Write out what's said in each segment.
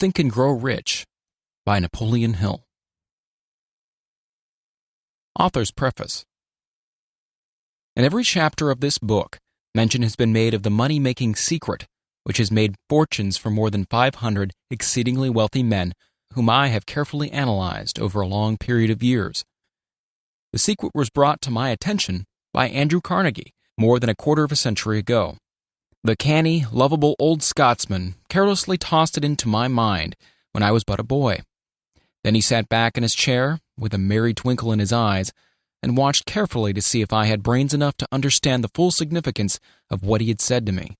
Think and Grow Rich by Napoleon Hill. Author's Preface. In every chapter of this book, mention has been made of the money-making secret, which has made fortunes for more than 500 exceedingly wealthy men whom I have carefully analyzed over a long period of years. The secret was brought to my attention by Andrew Carnegie more than a quarter of a century ago. The canny, lovable old Scotsman carelessly tossed it into my mind when I was but a boy. Then he sat back in his chair, with a merry twinkle in his eyes, and watched carefully to see if I had brains enough to understand the full significance of what he had said to me.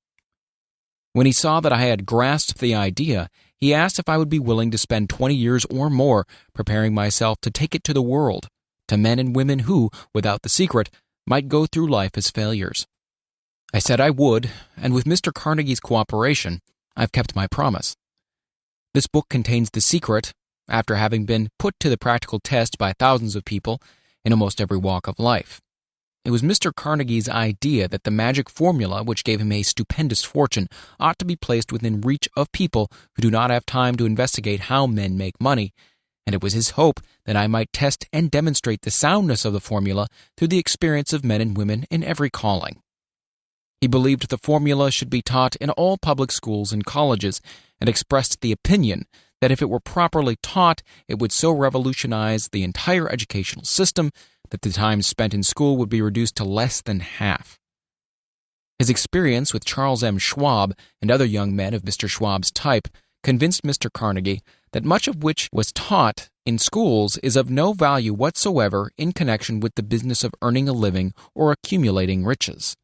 When he saw that I had grasped the idea, he asked if I would be willing to spend 20 years or more preparing myself to take it to the world, to men and women who, without the secret, might go through life as failures. I said I would, and with Mr. Carnegie's cooperation, I've kept my promise. This book contains the secret, after having been put to the practical test by thousands of people in almost every walk of life. It was Mr. Carnegie's idea that the magic formula which gave him a stupendous fortune ought to be placed within reach of people who do not have time to investigate how men make money, and it was his hope that I might test and demonstrate the soundness of the formula through the experience of men and women in every calling. He believed the formula should be taught in all public schools and colleges, and expressed the opinion that if it were properly taught, it would so revolutionize the entire educational system that the time spent in school would be reduced to less than half. His experience with Charles M. Schwab and other young men of Mr. Schwab's type convinced Mr. Carnegie that much of which was taught in schools is of no value whatsoever in connection with the business of earning a living or accumulating riches.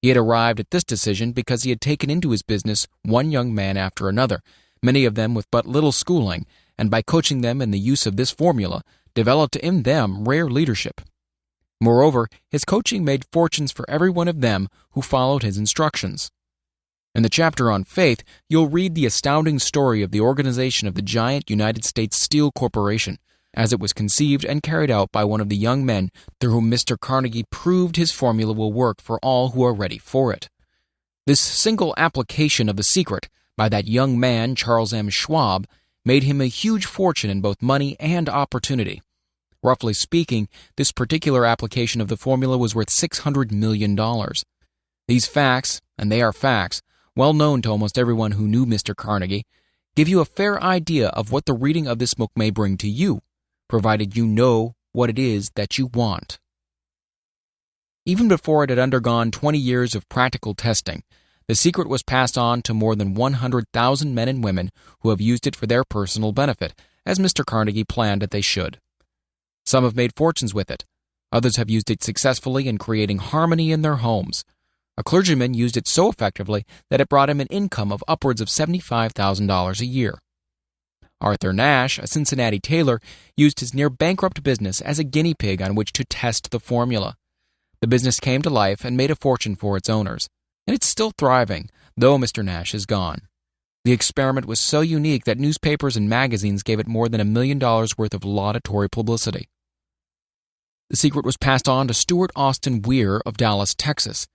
He had arrived at this decision because he had taken into his business one young man after another, many of them with but little schooling, and by coaching them in the use of this formula, developed in them rare leadership. Moreover, his coaching made fortunes for every one of them who followed his instructions. In the chapter on faith, you'll read the astounding story of the organization of the giant United States Steel Corporation, as it was conceived and carried out by one of the young men through whom Mr. Carnegie proved his formula will work for all who are ready for it. This single application of the secret by that young man, Charles M. Schwab, made him a huge fortune in both money and opportunity. Roughly speaking, this particular application of the formula was worth $600 million. These facts, and they are facts, well known to almost everyone who knew Mr. Carnegie, give you a fair idea of what the reading of this book may bring to you, provided you know what it is that you want. Even before it had undergone 20 years of practical testing, the secret was passed on to more than 100,000 men and women who have used it for their personal benefit, as Mr. Carnegie planned that they should. Some have made fortunes with it. Others have used it successfully in creating harmony in their homes. A clergyman used it so effectively that it brought him an income of upwards of $75,000 a year. Arthur Nash, a Cincinnati tailor, used his near-bankrupt business as a guinea pig on which to test the formula. The business came to life and made a fortune for its owners, and it's still thriving, though Mr. Nash is gone. The experiment was so unique that newspapers and magazines gave it more than $1 million worth of laudatory publicity. The secret was passed on to Stuart Austin Weir of Dallas, Texas.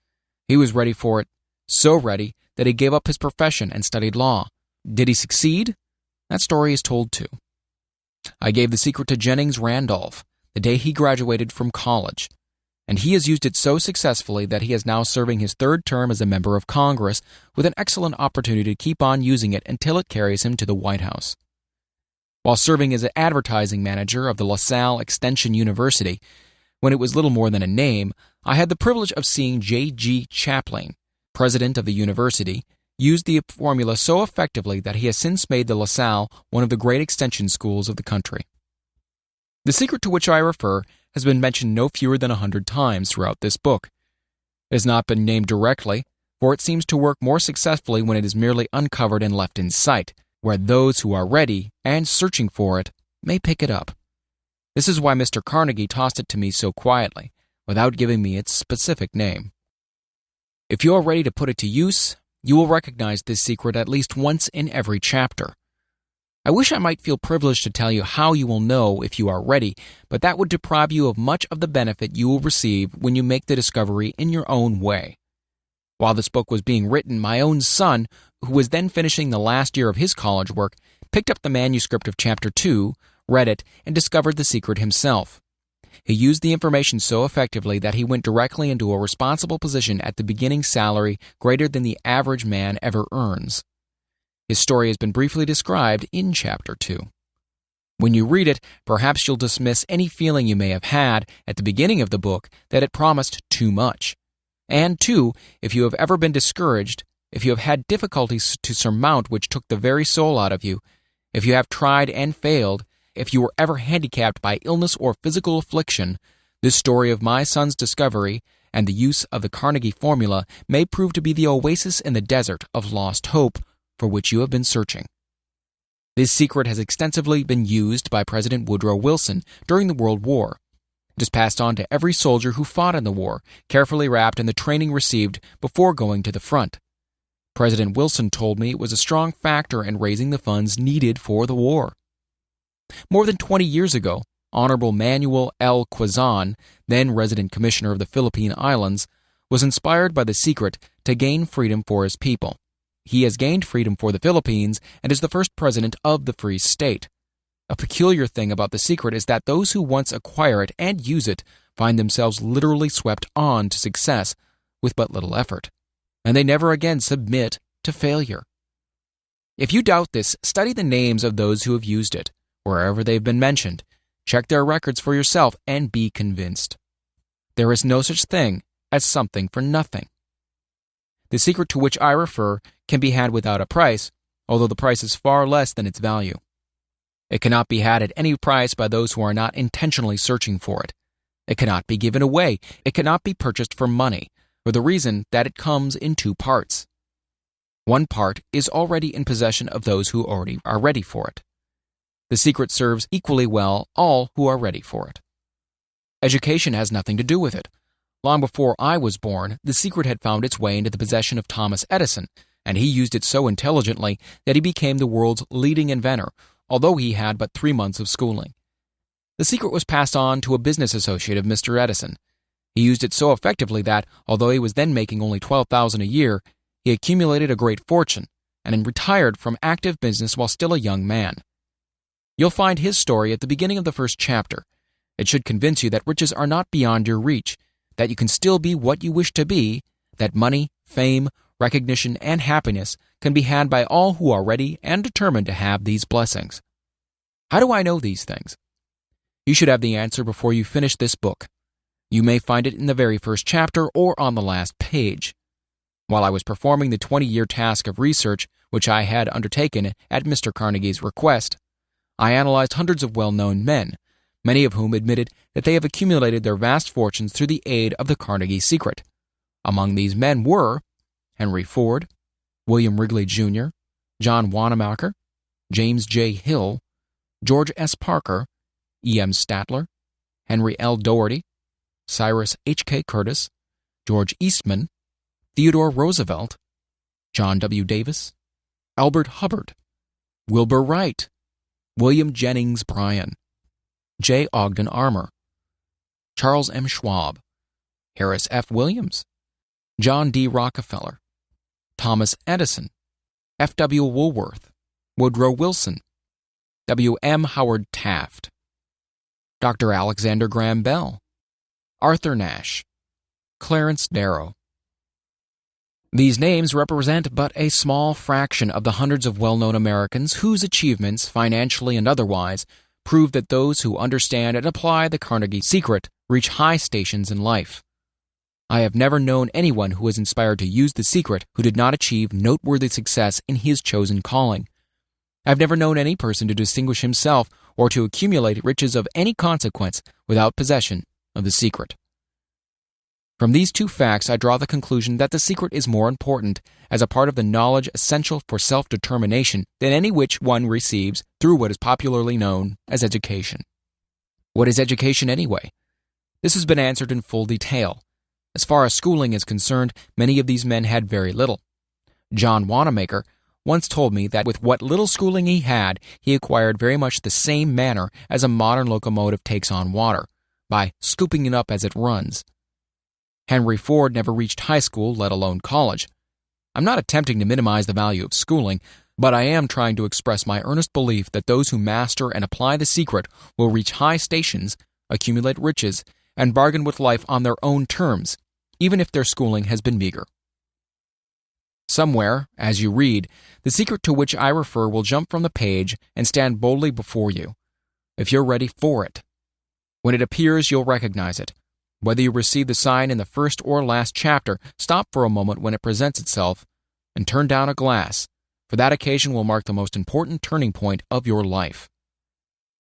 He was ready for it, so ready that he gave up his profession and studied law. Did he succeed? That story is told too. I gave the secret to Jennings Randolph the day he graduated from college, and he has used it so successfully that he is now serving his third term as a member of Congress with an excellent opportunity to keep on using it until it carries him to the White House. While serving as an advertising manager of the LaSalle Extension University, when it was little more than a name, I had the privilege of seeing J.G. Chaplin, president of the university, used the formula so effectively that he has since made the LaSalle one of the great extension schools of the country. The secret to which I refer has been mentioned no fewer than 100 times throughout this book. It has not been named directly, for it seems to work more successfully when it is merely uncovered and left in sight, where those who are ready and searching for it may pick it up. This is why Mr. Carnegie tossed it to me so quietly, without giving me its specific name. If you are ready to put it to use, you will recognize this secret at least once in every chapter. I wish I might feel privileged to tell you how you will know if you are ready, but that would deprive you of much of the benefit you will receive when you make the discovery in your own way. While this book was being written, my own son, who was then finishing the last year of his college work, picked up the manuscript of Chapter 2, read it, and discovered the secret himself. He used the information so effectively that he went directly into a responsible position at the beginning salary greater than the average man ever earns. His story has been briefly described in Chapter 2. When you read it, perhaps you'll dismiss any feeling you may have had at the beginning of the book that it promised too much. And, too, if you have ever been discouraged, if you have had difficulties to surmount which took the very soul out of you, if you have tried and failed, if you were ever handicapped by illness or physical affliction, this story of my son's discovery and the use of the Carnegie formula may prove to be the oasis in the desert of lost hope for which you have been searching. This secret has extensively been used by President Woodrow Wilson during the World War. It is passed on to every soldier who fought in the war, carefully wrapped in the training received before going to the front. President Wilson told me it was a strong factor in raising the funds needed for the war. More than 20 years ago, Honorable Manuel L. Quezon, then resident commissioner of the Philippine Islands, was inspired by the secret to gain freedom for his people. He has gained freedom for the Philippines and is the first president of the Free State. A peculiar thing about the secret is that those who once acquire it and use it find themselves literally swept on to success with but little effort, and they never again submit to failure. If you doubt this, study the names of those who have used it, wherever they've been mentioned. Check their records for yourself and be convinced. There is no such thing as something for nothing. The secret to which I refer can be had without a price, although the price is far less than its value. It cannot be had at any price by those who are not intentionally searching for it. It cannot be given away. It cannot be purchased for money, for the reason that it comes in two parts. One part is already in possession of those who already are ready for it. The secret serves equally well all who are ready for it. Education has nothing to do with it. Long before I was born, the secret had found its way into the possession of Thomas Edison, and he used it so intelligently that he became the world's leading inventor, although he had but 3 months of schooling. The secret was passed on to a business associate of Mr. Edison. He used it so effectively that, although he was then making only $12,000 a year, he accumulated a great fortune, and retired from active business while still a young man. You'll find his story at the beginning of the first chapter. It should convince you that riches are not beyond your reach, that you can still be what you wish to be, that money, fame, recognition, and happiness can be had by all who are ready and determined to have these blessings. How do I know these things? You should have the answer before you finish this book. You may find it in the very first chapter or on the last page. While I was performing the 20-year task of research which I had undertaken at Mr. Carnegie's request, I analyzed hundreds of well-known men, many of whom admitted that they have accumulated their vast fortunes through the aid of the Carnegie secret. Among these men were Henry Ford, William Wrigley Jr., John Wanamaker, James J. Hill, George S. Parker, E. M. Statler, Henry L. Doherty, Cyrus H. K. Curtis, George Eastman, Theodore Roosevelt, John W. Davis, Albert Hubbard, Wilbur Wright, William Jennings Bryan, J. Ogden Armour, Charles M. Schwab, Harris F. Williams, John D. Rockefeller, Thomas Edison, F. W. Woolworth, Woodrow Wilson, W. M. Howard Taft, Dr. Alexander Graham Bell, Arthur Nash, Clarence Darrow. These names represent but a small fraction of the hundreds of well-known Americans whose achievements, financially and otherwise, prove that those who understand and apply the Carnegie secret reach high stations in life. I have never known anyone who was inspired to use the secret who did not achieve noteworthy success in his chosen calling. I have never known any person to distinguish himself or to accumulate riches of any consequence without possession of the secret. From these two facts, I draw the conclusion that the secret is more important as a part of the knowledge essential for self-determination than any which one receives through what is popularly known as education. What is education anyway? This has been answered in full detail. As far as schooling is concerned, many of these men had very little. John Wanamaker once told me that with what little schooling he had, he acquired very much the same manner as a modern locomotive takes on water, by scooping it up as it runs. Henry Ford never reached high school, let alone college. I'm not attempting to minimize the value of schooling, But I am trying to express my earnest belief that those who master and apply the secret will reach high stations, accumulate riches, and bargain with life on their own terms, even if their schooling has been meager. Somewhere, as you read, the secret to which I refer will jump from the page and stand boldly before you, if you're ready for it. When it appears, you'll recognize it. Whether you receive the sign in the first or last chapter, stop for a moment when it presents itself and turn down a glass, for that occasion will mark the most important turning point of your life.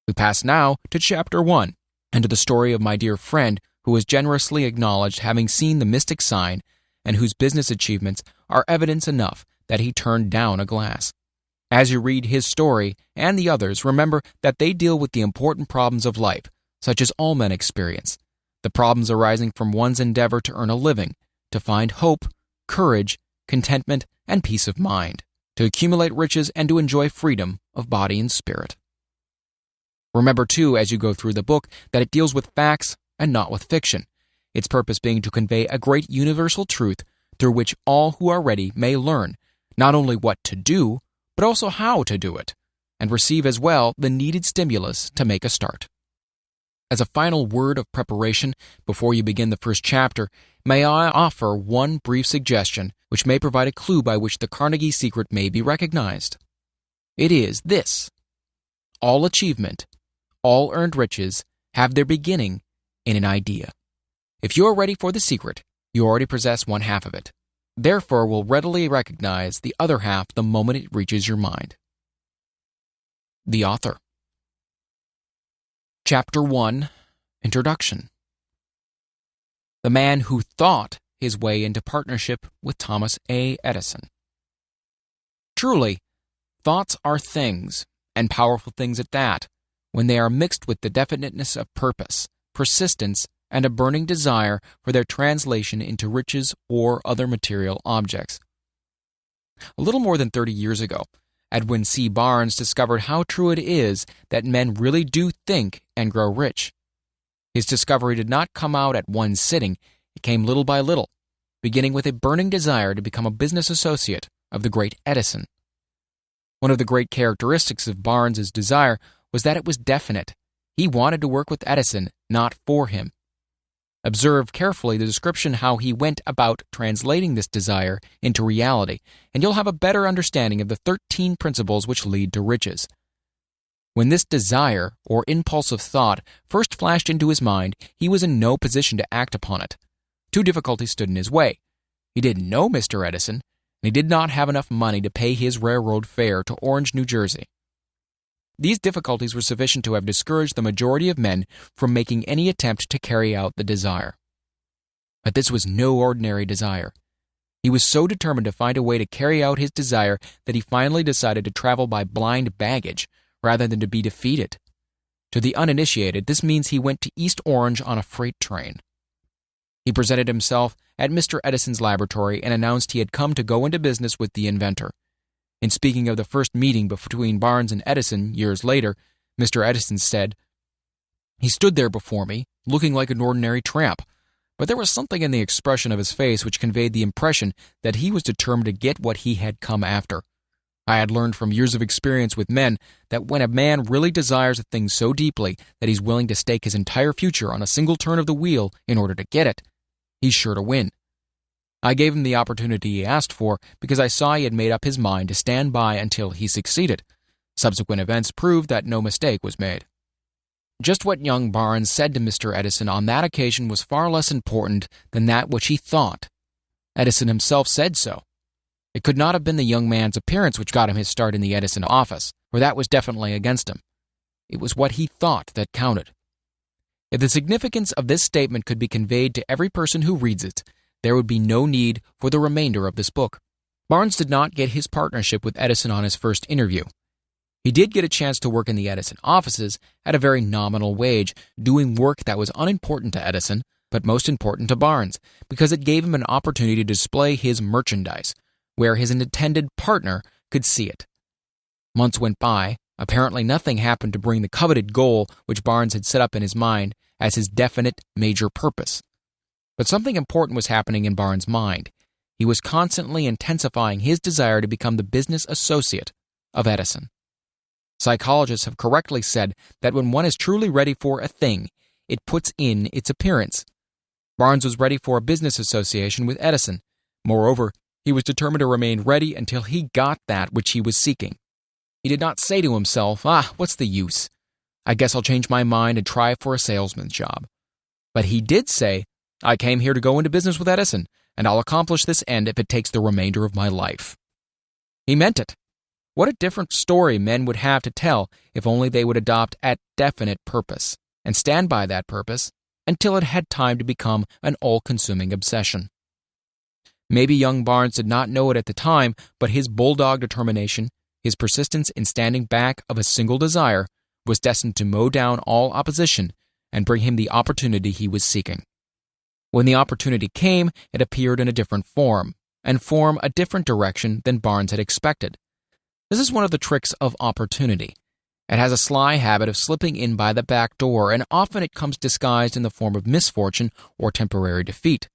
We pass now to Chapter 1, and to the story of my dear friend who has generously acknowledged having seen the mystic sign and whose business achievements are evidence enough that he turned down a glass. As you read his story and the others, remember that they deal with the important problems of life, such as all men experience, the problems arising from one's endeavor to earn a living, to find hope, courage, contentment, and peace of mind, to accumulate riches and to enjoy freedom of body and spirit. Remember, too, as you go through the book, that it deals with facts and not with fiction, its purpose being to convey a great universal truth through which all who are ready may learn not only what to do, but also how to do it, and receive as well the needed stimulus to make a start. As a final word of preparation before you begin the first chapter, may I offer one brief suggestion which may provide a clue by which the Carnegie secret may be recognized. It is this: all achievement, all earned riches have their beginning in an idea. If you are ready for the secret, you already possess one half of it. Therefore, will readily recognize the other half the moment it reaches your mind. The author. Chapter 1, Introduction. The man who thought his way into partnership with Thomas A. Edison. Truly, thoughts are things, and powerful things at that, when they are mixed with the definiteness of purpose, persistence, and a burning desire for their translation into riches or other material objects. A little more than 30 years ago, Edwin C. Barnes discovered how true it is that men really do think and grow rich. His discovery did not come out at one sitting, it came little by little, beginning with a burning desire to become a business associate of the great Edison. One of the great characteristics of Barnes's desire was that it was definite. He wanted to work with Edison, not for him. Observe carefully the description how he went about translating this desire into reality, and you'll have a better understanding of the 13 principles which lead to riches. When this desire, or impulse of thought, first flashed into his mind, he was in no position to act upon it. Two difficulties stood in his way. He didn't know Mr. Edison, and he did not have enough money to pay his railroad fare to Orange, New Jersey. These difficulties were sufficient to have discouraged the majority of men from making any attempt to carry out the desire. But this was no ordinary desire. He was so determined to find a way to carry out his desire that he finally decided to travel by blind baggage rather than to be defeated. To the uninitiated, this means he went to East Orange on a freight train. He presented himself at Mr. Edison's laboratory and announced he had come to go into business with the inventor. In speaking of the first meeting between Barnes and Edison years later, Mr. Edison said, "He stood there before me, looking like an ordinary tramp, but there was something in the expression of his face which conveyed the impression that he was determined to get what he had come after. I had learned from years of experience with men that when a man really desires a thing so deeply that he's willing to stake his entire future on a single turn of the wheel in order to get it, he's sure to win. I gave him the opportunity he asked for because I saw he had made up his mind to stand by until he succeeded. Subsequent events proved that no mistake was made." Just what young Barnes said to Mr. Edison on that occasion was far less important than that which he thought. Edison himself said so. It could not have been the young man's appearance which got him his start in the Edison office, for that was definitely against him. It was what he thought that counted. If the significance of this statement could be conveyed to every person who reads it, there would be no need for the remainder of this book. Barnes did not get his partnership with Edison on his first interview. He did get a chance to work in the Edison offices at a very nominal wage, doing work that was unimportant to Edison, but most important to Barnes, because it gave him an opportunity to display his merchandise, where his intended partner could see it. Months went by. Apparently nothing happened to bring the coveted goal which Barnes had set up in his mind as his definite major purpose. But something important was happening in Barnes' mind. He was constantly intensifying his desire to become the business associate of Edison. Psychologists have correctly said that when one is truly ready for a thing, it puts in its appearance. Barnes was ready for a business association with Edison. Moreover, he was determined to remain ready until he got that which he was seeking. He did not say to himself, what's the use? I guess I'll change my mind and try for a salesman's job. But he did say, I came here to go into business with Edison, and I'll accomplish this end if it takes the remainder of my life. He meant it. What a different story men would have to tell if only they would adopt a definite purpose and stand by that purpose until it had time to become an all-consuming obsession. Maybe young Barnes did not know it at the time, but his bulldog determination, his persistence in standing back of a single desire, was destined to mow down all opposition and bring him the opportunity he was seeking. When the opportunity came, it appeared in a different form, and form a different direction than Barnes had expected. This is one of the tricks of opportunity. It has a sly habit of slipping in by the back door, and often it comes disguised in the form of misfortune or temporary defeat.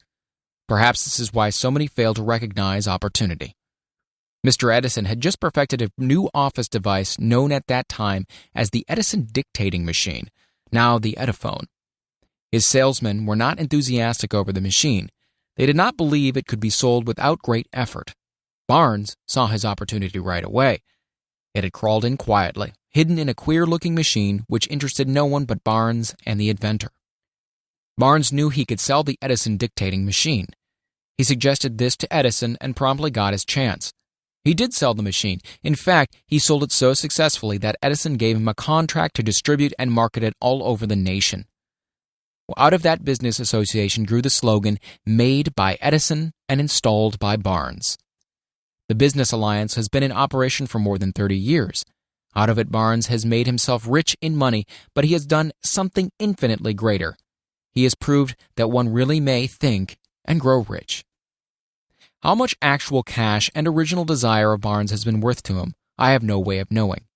Perhaps this is why so many fail to recognize opportunity. Mr. Edison had just perfected a new office device known at that time as the Edison dictating machine, now the Ediphone. His salesmen were not enthusiastic over the machine. They did not believe it could be sold without great effort. Barnes saw his opportunity right away. It had crawled in quietly, hidden in a queer-looking machine which interested no one but Barnes and the inventor. Barnes knew he could sell the Edison dictating machine. He suggested this to Edison and promptly got his chance. He did sell the machine. In fact, he sold it so successfully that Edison gave him a contract to distribute and market it all over the nation. Out of that business association grew the slogan, "Made by Edison and installed by Barnes." The business alliance has been in operation for more than 30 years. Out of it, Barnes has made himself rich in money, but he has done something infinitely greater. He has proved that one really may think and grow rich. How much actual cash and original desire of Barnes has been worth to him, I have no way of knowing.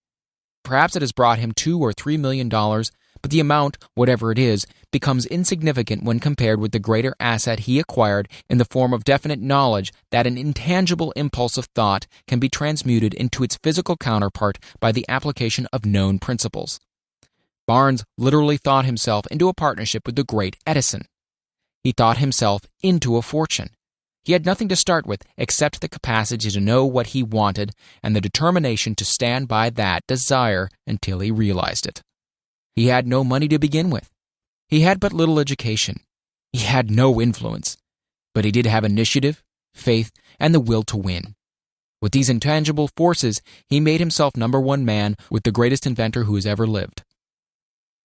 Perhaps it has brought him $2 or $3 million, but the amount, whatever it is, becomes insignificant when compared with the greater asset he acquired in the form of definite knowledge that an intangible impulse of thought can be transmuted into its physical counterpart by the application of known principles. Barnes literally thought himself into a partnership with the great Edison. He thought himself into a fortune. He had nothing to start with except the capacity to know what he wanted and the determination to stand by that desire until he realized it. He had no money to begin with. He had but little education. He had no influence. But he did have initiative, faith, and the will to win. With these intangible forces, he made himself number one man with the greatest inventor who has ever lived.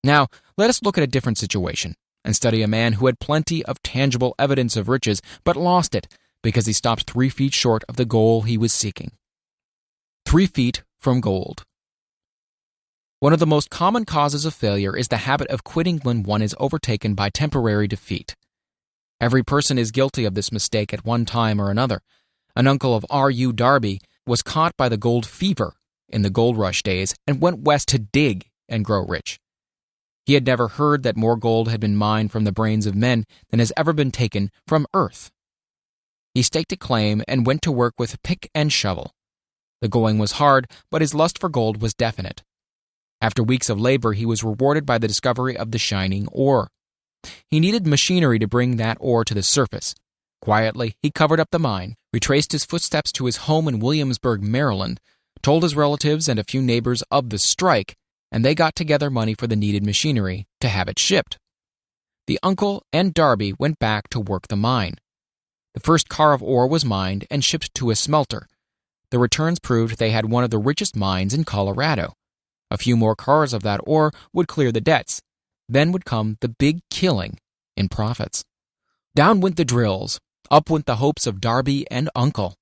Now, let us look at a different situation and study a man who had plenty of tangible evidence of riches, but lost it because he stopped 3 feet short of the goal he was seeking. 3 feet from gold. One of the most common causes of failure is the habit of quitting when one is overtaken by temporary defeat. Every person is guilty of this mistake at one time or another. An uncle of R.U. Darby was caught by the gold fever in the gold rush days and went west to dig and grow rich. He had never heard that more gold had been mined from the brains of men than has ever been taken from earth. He staked a claim and went to work with pick and shovel. The going was hard, but his lust for gold was definite. After weeks of labor, he was rewarded by the discovery of the shining ore. He needed machinery to bring that ore to the surface. Quietly, he covered up the mine, retraced his footsteps to his home in Williamsburg, Maryland, told his relatives and a few neighbors of the strike, and they got together money for the needed machinery to have it shipped. The uncle and Darby went back to work the mine. The first car of ore was mined and shipped to a smelter. The returns proved they had one of the richest mines in Colorado. A few more cars of that ore would clear the debts. Then would come the big killing in profits. Down went the drills. Up went the hopes of Darby and Uncle.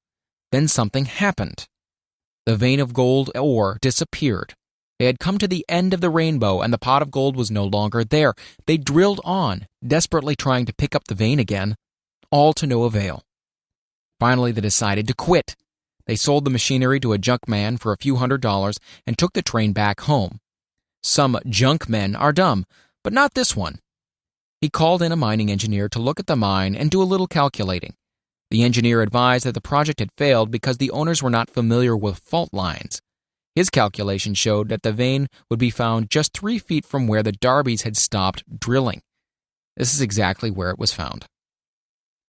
Then something happened. The vein of gold ore disappeared. They had come to the end of the rainbow, and the pot of gold was no longer there. They drilled on, desperately trying to pick up the vein again, all to no avail. Finally, they decided to quit. They sold the machinery to a junk man for a few $100s and took the train back home. Some junk men are dumb, but not this one. He called in a mining engineer to look at the mine and do a little calculating. The engineer advised that the project had failed because the owners were not familiar with fault lines. He His calculation showed that the vein would be found just 3 feet from where the Darbys had stopped drilling. This is exactly where it was found.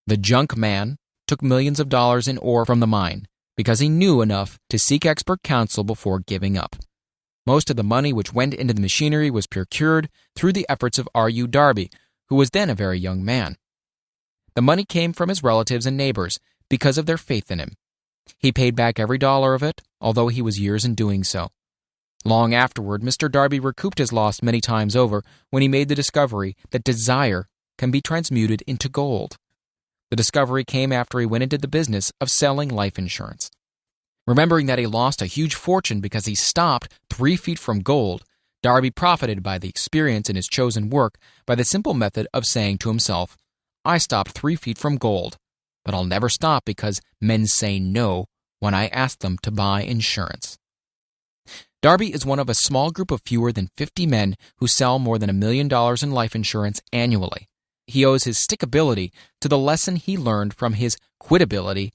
The junk man took millions of dollars in ore from the mine because he knew enough to seek expert counsel before giving up. Most of the money which went into the machinery was procured through the efforts of R.U. Darby, who was then a very young man. The money came from his relatives and neighbors because of their faith in him. He paid back every dollar of it, although he was years in doing so. Long afterward, Mr. Darby recouped his loss many times over when he made the discovery that desire can be transmuted into gold. The discovery came after he went into the business of selling life insurance. Remembering that he lost a huge fortune because he stopped 3 feet from gold, Darby profited by the experience in his chosen work by the simple method of saying to himself, "I stopped 3 feet from gold, but I'll never stop because men say no when I ask them to buy insurance." Darby is one of a small group of fewer than 50 men who sell more than $1 million in life insurance annually. He owes his stickability to the lesson he learned from his quitability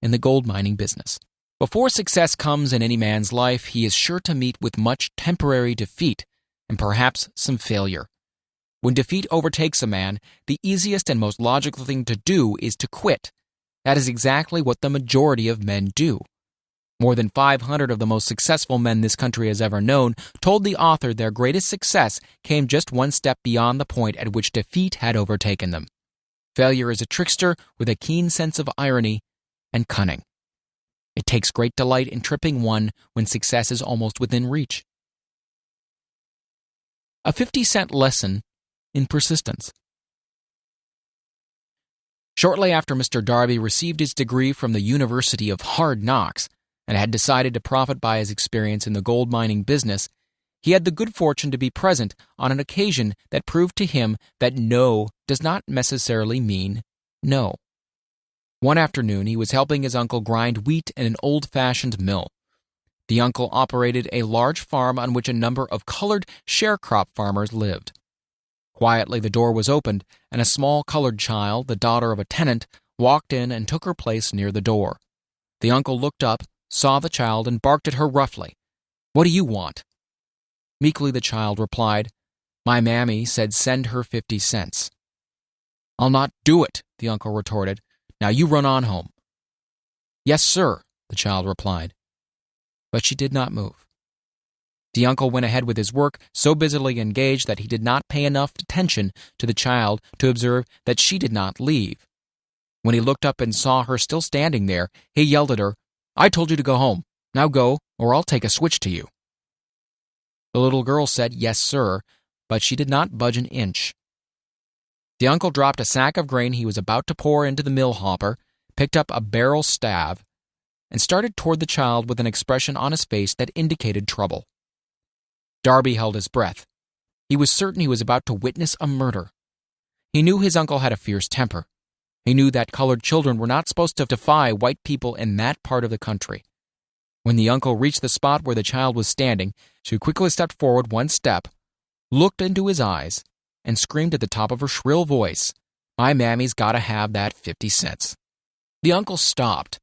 in the gold mining business. Before success comes in any man's life, he is sure to meet with much temporary defeat and perhaps some failure. When defeat overtakes a man, the easiest and most logical thing to do is to quit. That is exactly what the majority of men do. More than 500 of the most successful men this country has ever known told the author their greatest success came just one step beyond the point at which defeat had overtaken them. Failure is a trickster with a keen sense of irony and cunning. It takes great delight in tripping one when success is almost within reach. A 50-cent lesson in persistence. Shortly after Mr. Darby received his degree from the University of Hard Knocks and had decided to profit by his experience in the gold mining business, he had the good fortune to be present on an occasion that proved to him that no does not necessarily mean no. One afternoon, he was helping his uncle grind wheat in an old-fashioned mill. The uncle operated a large farm on which a number of colored sharecrop farmers lived. Quietly, the door was opened, and a small colored child, the daughter of a tenant, walked in and took her place near the door. The uncle looked up, saw the child, and barked at her roughly. "What do you want?" Meekly the child replied, "My mammy said send her 50 cents. "I'll not do it," the uncle retorted. "Now you run on home." "Yes, sir," the child replied. But she did not move. The uncle went ahead with his work, so busily engaged that he did not pay enough attention to the child to observe that she did not leave. When he looked up and saw her still standing there, he yelled at her, "I told you to go home. Now go, or I'll take a switch to you." The little girl said, "Yes, sir," but she did not budge an inch. The uncle dropped a sack of grain he was about to pour into the mill hopper, picked up a barrel staff, and started toward the child with an expression on his face that indicated trouble. Darby held his breath. He was certain he was about to witness a murder. He knew his uncle had a fierce temper. He knew that colored children were not supposed to defy white people in that part of the country. When the uncle reached the spot where the child was standing, she quickly stepped forward one step, looked into his eyes, and screamed at the top of her shrill voice, "My mammy's gotta have that 50 cents. The uncle stopped,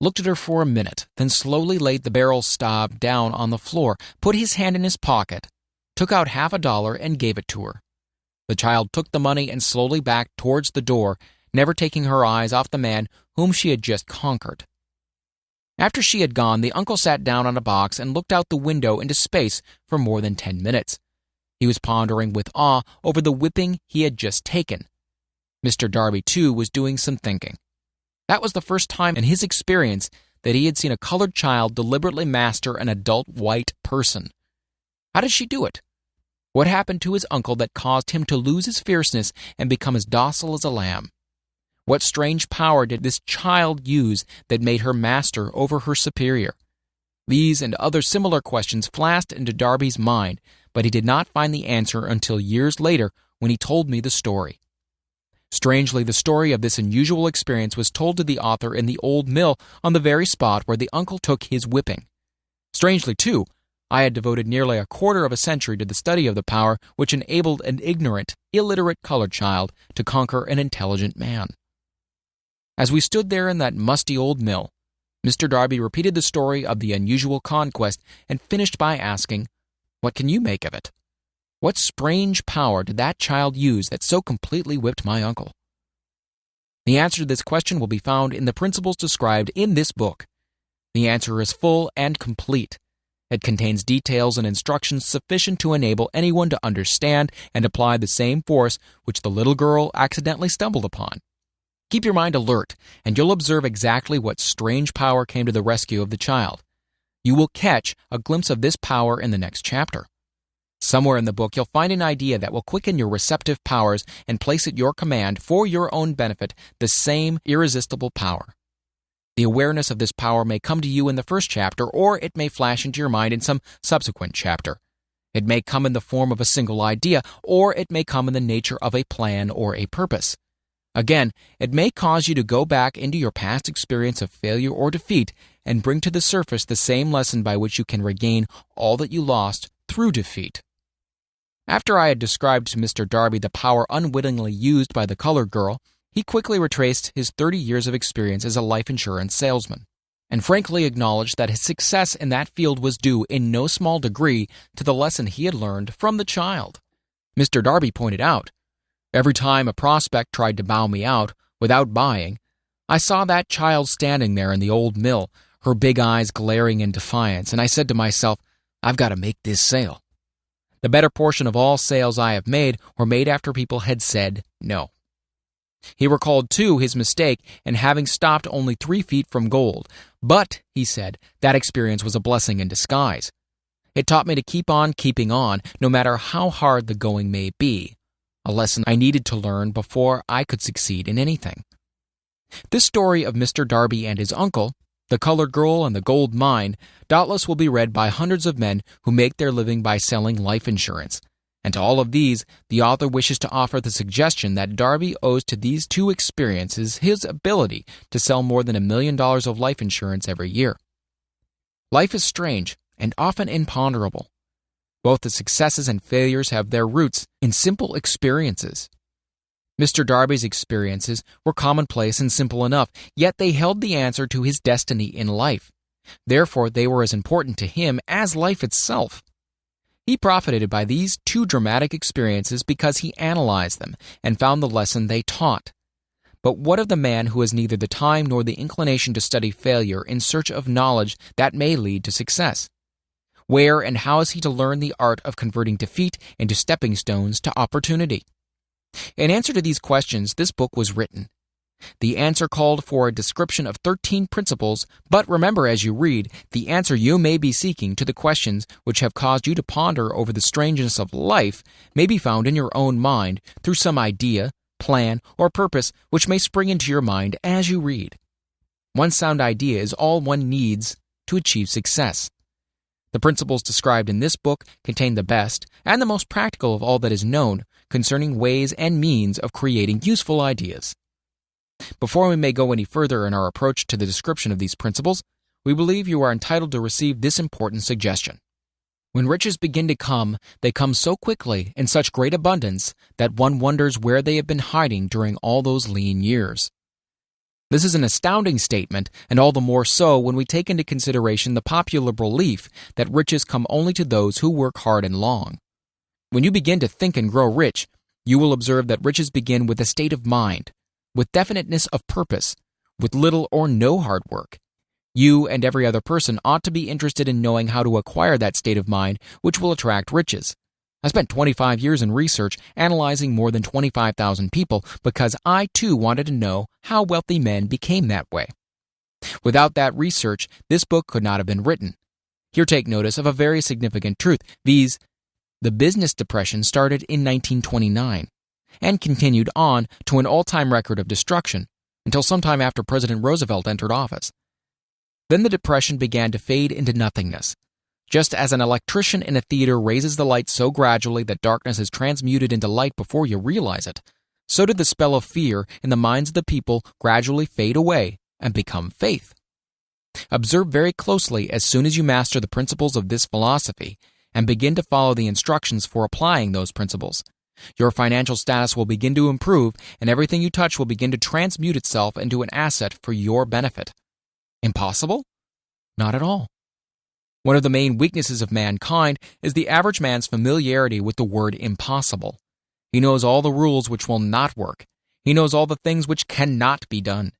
looked at her for a minute, then slowly laid the barrel staff down on the floor, put his hand in his pocket, took out $50 and gave it to her. The child took the money and slowly backed towards the door, never taking her eyes off the man whom she had just conquered. After she had gone, the uncle sat down on a box and looked out the window into space for more than 10 minutes. He was pondering with awe over the whipping he had just taken. Mr. Darby, too, was doing some thinking. That was the first time in his experience that he had seen a colored child deliberately master an adult white person. How did she do it? What happened to his uncle that caused him to lose his fierceness and become as docile as a lamb? What strange power did this child use that made her master over her superior? These and other similar questions flashed into Darby's mind, but he did not find the answer until years later when he told me the story. Strangely, the story of this unusual experience was told to the author in the old mill on the very spot where the uncle took his whipping. Strangely, too, I had devoted nearly a quarter of a century to the study of the power which enabled an ignorant, illiterate colored child to conquer an intelligent man. As we stood there in that musty old mill, Mr. Darby repeated the story of the unusual conquest and finished by asking, "What can you make of it? What strange power did that child use that so completely whipped my uncle?" The answer to this question will be found in the principles described in this book. The answer is full and complete. It contains details and instructions sufficient to enable anyone to understand and apply the same force which the little girl accidentally stumbled upon. Keep your mind alert, and you'll observe exactly what strange power came to the rescue of the child. You will catch a glimpse of this power in the next chapter. Somewhere in the book, you'll find an idea that will quicken your receptive powers and place at your command, for your own benefit, the same irresistible power. The awareness of this power may come to you in the first chapter, or it may flash into your mind in some subsequent chapter. It may come in the form of a single idea, or it may come in the nature of a plan or a purpose. Again, it may cause you to go back into your past experience of failure or defeat and bring to the surface the same lesson by which you can regain all that you lost through defeat. After I had described to Mr. Darby the power unwittingly used by the colored girl, he quickly retraced his 30 years of experience as a life insurance salesman, and frankly acknowledged that his success in that field was due in no small degree to the lesson he had learned from the child. Mr. Darby pointed out, "Every time a prospect tried to bow me out without buying, I saw that child standing there in the old mill, her big eyes glaring in defiance, and I said to myself, I've got to make this sale. The better portion of all sales I have made were made after people had said no." He recalled, too, his mistake in having stopped only 3 feet from gold. But, he said, that experience was a blessing in disguise. It taught me to keep on keeping on, no matter how hard the going may be, a lesson I needed to learn before I could succeed in anything. This story of Mr. Darby and his uncle, the colored girl and the gold mine, doubtless will be read by hundreds of men who make their living by selling life insurance. And to all of these, the author wishes to offer the suggestion that Darby owes to these 2 experiences his ability to sell more than $1 million of life insurance every year. Life is strange and often imponderable. Both the successes and failures have their roots in simple experiences. Mr. Darby's experiences were commonplace and simple enough, yet they held the answer to his destiny in life. Therefore, they were as important to him as life itself. He profited by these 2 dramatic experiences because he analyzed them and found the lesson they taught. But what of the man who has neither the time nor the inclination to study failure in search of knowledge that may lead to success? Where and how is he to learn the art of converting defeat into stepping stones to opportunity? In answer to these questions, this book was written. The answer called for a description of 13 principles, but remember as you read, the answer you may be seeking to the questions which have caused you to ponder over the strangeness of life may be found in your own mind through some idea, plan, or purpose which may spring into your mind as you read. One sound idea is all one needs to achieve success. The principles described in this book contain the best and the most practical of all that is known concerning ways and means of creating useful ideas. Before we may go any further in our approach to the description of these principles, we believe you are entitled to receive this important suggestion. When riches begin to come, they come so quickly in such great abundance that one wonders where they have been hiding during all those lean years. This is an astounding statement, and all the more so when we take into consideration the popular belief that riches come only to those who work hard and long. When you begin to think and grow rich, you will observe that riches begin with a state of mind, with definiteness of purpose, with little or no hard work. You and every other person ought to be interested in knowing how to acquire that state of mind which will attract riches. I spent 25 years in research analyzing more than 25,000 people because I too wanted to know how wealthy men became that way. Without that research, this book could not have been written. Here take notice of a very significant truth, viz., the business depression started in 1929 and continued on to an all-time record of destruction until sometime after President Roosevelt entered office. Then the depression began to fade into nothingness. Just as an electrician in a theater raises the light so gradually that darkness is transmuted into light before you realize it, so did the spell of fear in the minds of the people gradually fade away and become faith. Observe very closely as soon as you master the principles of this philosophy and begin to follow the instructions for applying those principles. Your financial status will begin to improve, and everything you touch will begin to transmute itself into an asset for your benefit. Impossible? Not at all. One of the main weaknesses of mankind is the average man's familiarity with the word impossible. He knows all the rules which will not work. He knows all the things which cannot be done.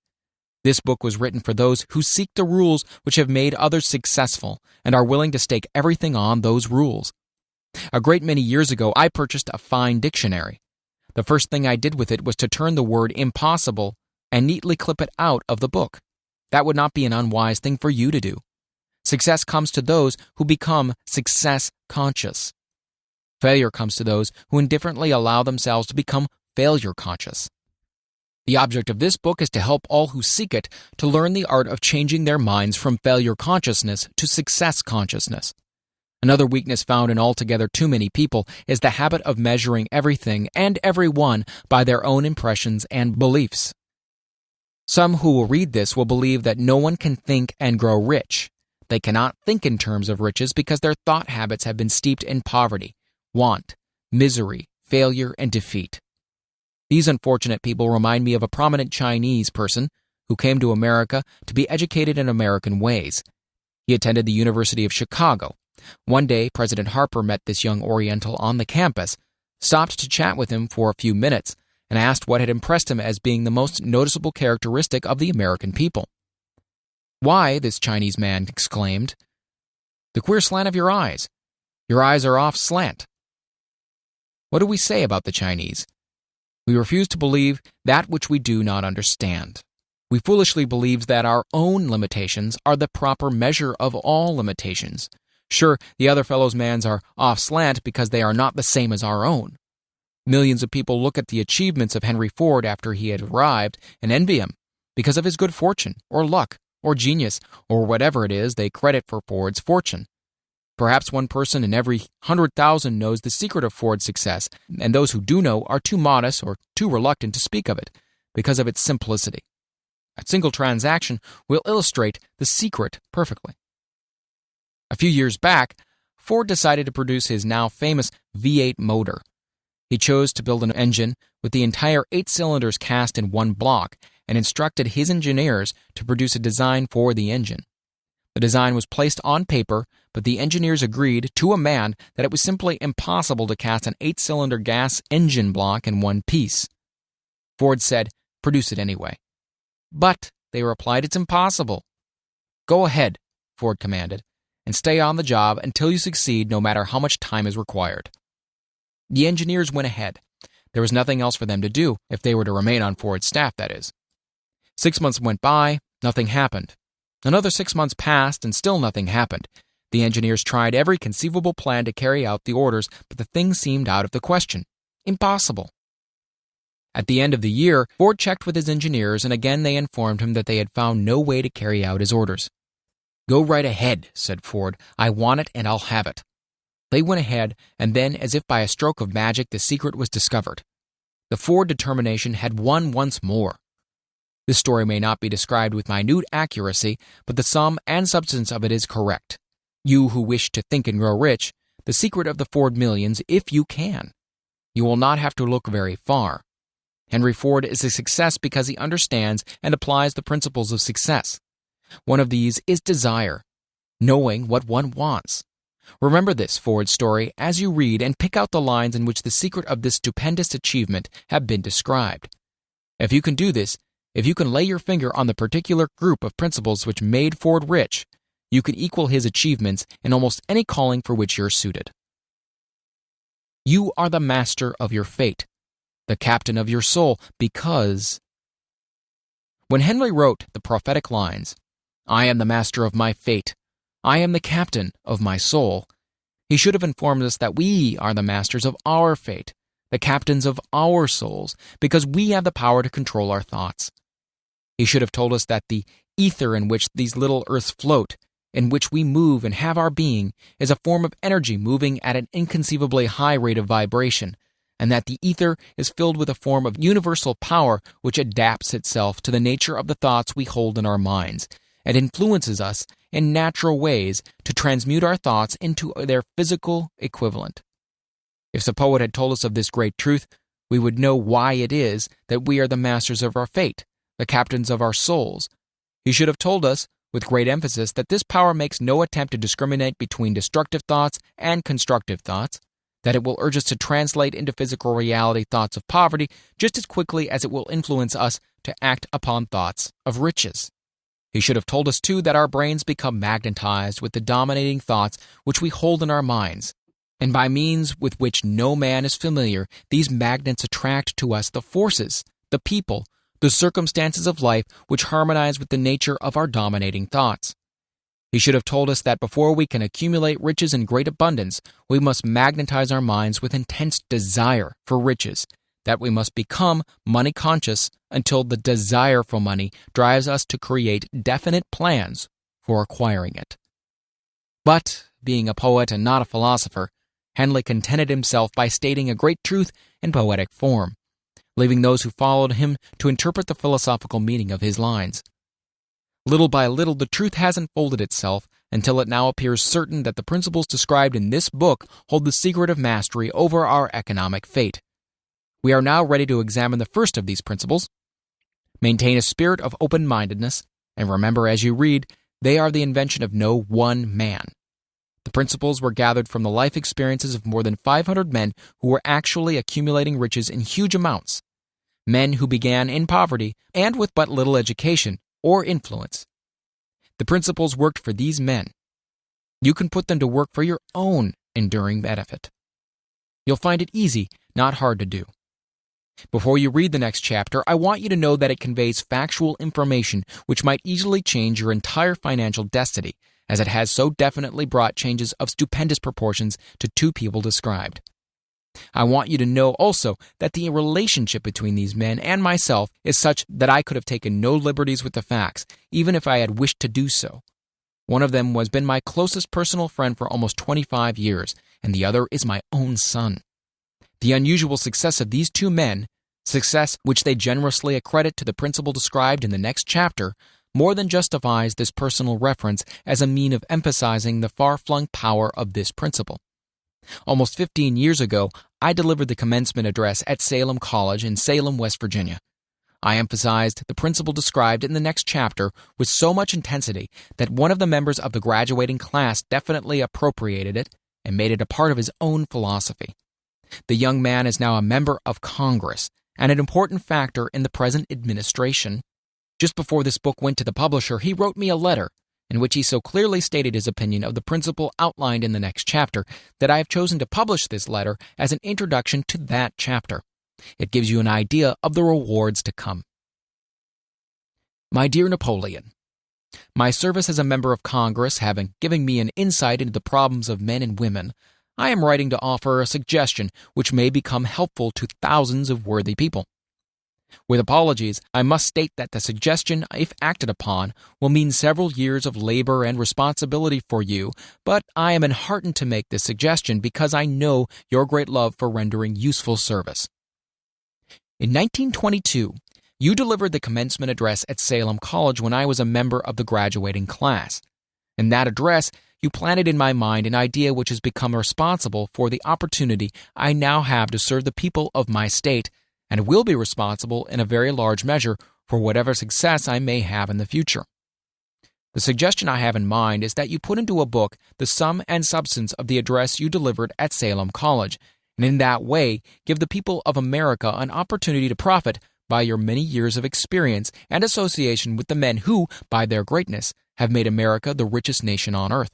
This book was written for those who seek the rules which have made others successful and are willing to stake everything on those rules. A great many years ago, I purchased a fine dictionary. The first thing I did with it was to turn the word impossible and neatly clip it out of the book. That would not be an unwise thing for you to do. Success comes to those who become success conscious. Failure comes to those who indifferently allow themselves to become failure conscious. The object of this book is to help all who seek it to learn the art of changing their minds from failure consciousness to success consciousness. Another weakness found in altogether too many people is the habit of measuring everything and everyone by their own impressions and beliefs. Some who will read this will believe that no one can think and grow rich. They cannot think in terms of riches because their thought habits have been steeped in poverty, want, misery, failure, and defeat. These unfortunate people remind me of a prominent Chinese person who came to America to be educated in American ways. He attended the University of Chicago. One day, President Harper met this young Oriental on the campus, stopped to chat with him for a few minutes, and asked what had impressed him as being the most noticeable characteristic of the American people. "Why," this Chinese man exclaimed, "the queer slant of your eyes. Your eyes are off slant." What do we say about the Chinese? We refuse to believe that which we do not understand. We foolishly believe that our own limitations are the proper measure of all limitations. Sure, the other fellow's mans are off slant because they are not the same as our own. Millions of people look at the achievements of Henry Ford after he had arrived and envy him because of his good fortune, or luck, or genius, or whatever it is they credit for Ford's fortune. Perhaps one person in every 100,000 knows the secret of Ford's success, and those who do know are too modest or too reluctant to speak of it because of its simplicity. A single transaction will illustrate the secret perfectly. A few years back, Ford decided to produce his now famous V8 motor. He chose to build an engine with the entire 8 cylinders cast in one block and instructed his engineers to produce a design for the engine. The design was placed on paper, but the engineers agreed to a man that it was simply impossible to cast an 8-cylinder gas engine block in one piece. Ford said, "Produce it anyway." "But," they replied, "it's impossible." "Go ahead," Ford commanded, "and stay on the job until you succeed, no matter how much time is required." The engineers went ahead. There was nothing else for them to do, if they were to remain on Ford's staff, that is. 6 months went by, nothing happened. Another 6 months passed, and still nothing happened. The engineers tried every conceivable plan to carry out the orders, but the thing seemed out of the question. Impossible. At the end of the year, Ford checked with his engineers, and again they informed him that they had found no way to carry out his orders. "Go right ahead," said Ford. "I want it, and I'll have it." They went ahead, and then, as if by a stroke of magic, the secret was discovered. The Ford determination had won once more. This story may not be described with minute accuracy, but the sum and substance of it is correct. You who wish to think and grow rich, the secret of the Ford millions, if you can. You will not have to look very far. Henry Ford is a success because he understands and applies the principles of success. One of these is desire, knowing what one wants. Remember this Ford story as you read and pick out the lines in which the secret of this stupendous achievement have been described. If you can do this, if you can lay your finger on the particular group of principles which made Ford rich, you can equal his achievements in almost any calling for which you're suited. You are the master of your fate, the captain of your soul, because... When Henry wrote the prophetic lines, "I am the master of my fate, I am the captain of my soul," he should have informed us that we are the masters of our fate, the captains of our souls, because we have the power to control our thoughts. He should have told us that the ether in which these little earths float, in which we move and have our being, is a form of energy moving at an inconceivably high rate of vibration, and that the ether is filled with a form of universal power which adapts itself to the nature of the thoughts we hold in our minds, and influences us in natural ways to transmute our thoughts into their physical equivalent. If the poet had told us of this great truth, we would know why it is that we are the masters of our fate, the captains of our souls. He should have told us with great emphasis that this power makes no attempt to discriminate between destructive thoughts and constructive thoughts, that it will urge us to translate into physical reality thoughts of poverty just as quickly as it will influence us to act upon thoughts of riches. He should have told us, too, that our brains become magnetized with the dominating thoughts which we hold in our minds, and by means with which no man is familiar, these magnets attract to us the forces, the people, the circumstances of life which harmonize with the nature of our dominating thoughts. He should have told us that before we can accumulate riches in great abundance, we must magnetize our minds with intense desire for riches, that we must become money conscious until the desire for money drives us to create definite plans for acquiring it. But, being a poet and not a philosopher, Henley contented himself by stating a great truth in poetic form, leaving those who followed him to interpret the philosophical meaning of his lines. Little by little, the truth has unfolded itself until it now appears certain that the principles described in this book hold the secret of mastery over our economic fate. We are now ready to examine the first of these principles. Maintain a spirit of open-mindedness, and remember as you read, they are the invention of no one man. The principles were gathered from the life experiences of more than 500 men who were actually accumulating riches in huge amounts, men who began in poverty and with but little education or influence. The principles worked for these men. You can put them to work for your own enduring benefit. You'll find it easy, not hard to do. Before you read the next chapter, I want you to know that it conveys factual information which might easily change your entire financial destiny, as it has so definitely brought changes of stupendous proportions to two people described. I want you to know also that the relationship between these men and myself is such that I could have taken no liberties with the facts, even if I had wished to do so. One of them has been my closest personal friend for almost 25 years, and the other is my own son. The unusual success of these two men, success which they generously accredit to the principle described in the next chapter, more than justifies this personal reference as a mean of emphasizing the far-flung power of this principle. Almost 15 years ago, I delivered the commencement address at Salem College in Salem, West Virginia. I emphasized the principle described in the next chapter with so much intensity that one of the members of the graduating class definitely appropriated it and made it a part of his own philosophy. The young man is now a member of Congress and an important factor in the present administration. Just before this book went to the publisher, he wrote me a letter in which he so clearly stated his opinion of the principle outlined in the next chapter that I have chosen to publish this letter as an introduction to that chapter. It gives you an idea of the rewards to come. My dear Napoleon, my service as a member of Congress having given me an insight into the problems of men and women, I am writing to offer a suggestion which may become helpful to thousands of worthy people. With apologies, I must state that the suggestion, if acted upon, will mean several years of labor and responsibility for you, but I am enheartened to make this suggestion because I know your great love for rendering useful service. In 1922, you delivered the commencement address at Salem College when I was a member of the graduating class. In that address, you planted in my mind an idea which has become responsible for the opportunity I now have to serve the people of my state, and will be responsible in a very large measure for whatever success I may have in the future. The suggestion I have in mind is that you put into a book the sum and substance of the address you delivered at Salem College, and in that way give the people of America an opportunity to profit by your many years of experience and association with the men who, by their greatness, have made America the richest nation on earth.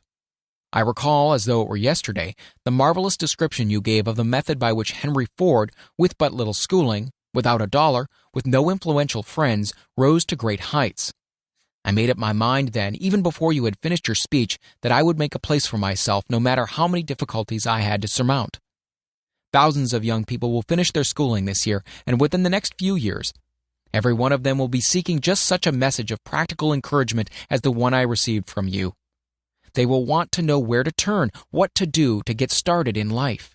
I recall, as though it were yesterday, the marvelous description you gave of the method by which Henry Ford, with but little schooling, without a dollar, with no influential friends, rose to great heights. I made up my mind then, even before you had finished your speech, that I would make a place for myself no matter how many difficulties I had to surmount. Thousands of young people will finish their schooling this year and within the next few years. Every one of them will be seeking just such a message of practical encouragement as the one I received from you. They will want to know where to turn, what to do to get started in life.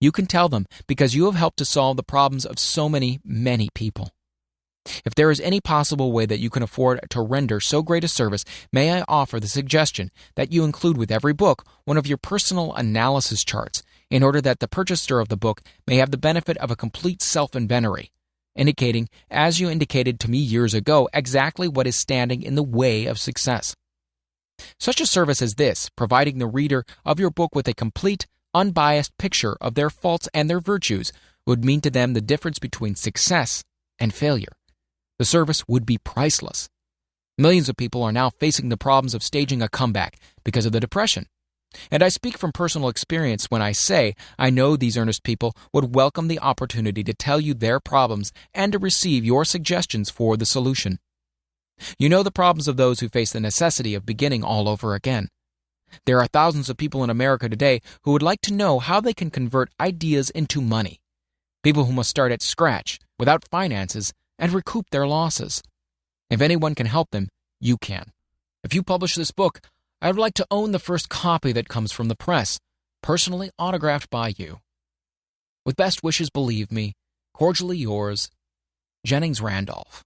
You can tell them because you have helped to solve the problems of so many people. If there is any possible way that you can afford to render so great a service, may I offer the suggestion that you include with every book one of your personal analysis charts, in order that the purchaser of the book may have the benefit of a complete self-inventory, indicating, as you indicated to me years ago, exactly what is standing in the way of success. Such a service as this, providing the reader of your book with a complete, unbiased picture of their faults and their virtues, would mean to them the difference between success and failure. The service would be priceless. Millions of people are now facing the problems of staging a comeback because of the Depression. And I speak from personal experience when I say I know these earnest people would welcome the opportunity to tell you their problems and to receive your suggestions for the solution. You know the problems of those who face the necessity of beginning all over again. There are thousands of people in America today who would like to know how they can convert ideas into money. People who must start at scratch, without finances, and recoup their losses. If anyone can help them, you can. If you publish this book, I would like to own the first copy that comes from the press, personally autographed by you. With best wishes, believe me, cordially yours, Jennings Randolph.